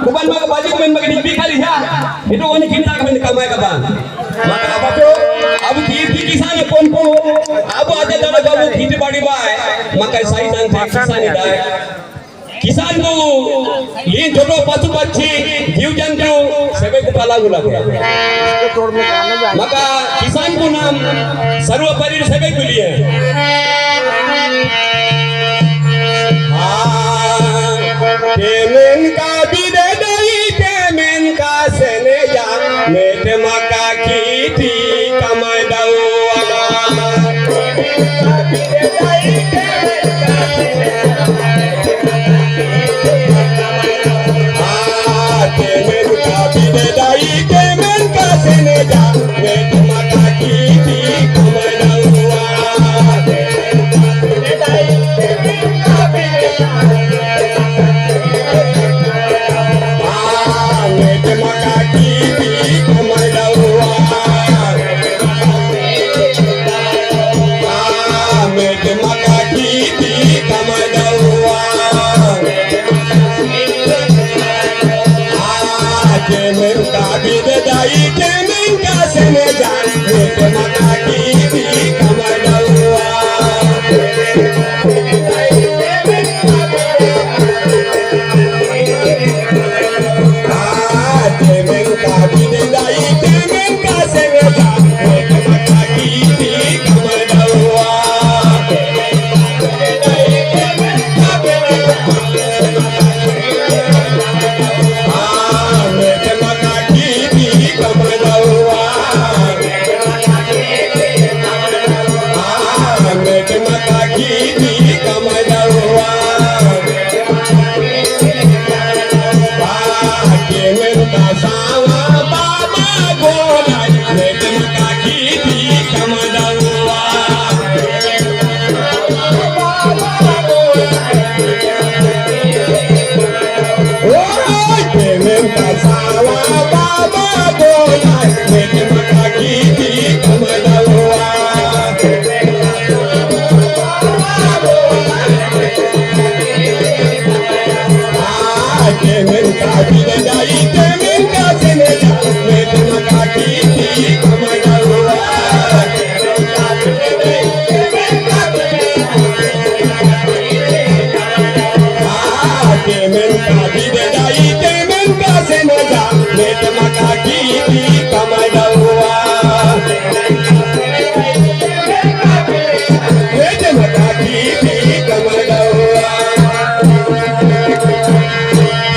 bukan maka balik main bagi dipikali ya itu oni kita kami kamai kapan maka apa tuh abu kiri kisan pon abu ada dalam abu kiri badi bay maka sai dan kisan idai किसान को ये छोटो पशु पक्षी जीव जंतु सभी को पाला गुला मका किसान को नाम सर्वोपरि सभी को लिए तेमेन का बिदई तेमेन का सेने या मेट मका खेती कमाई दाऊ Happy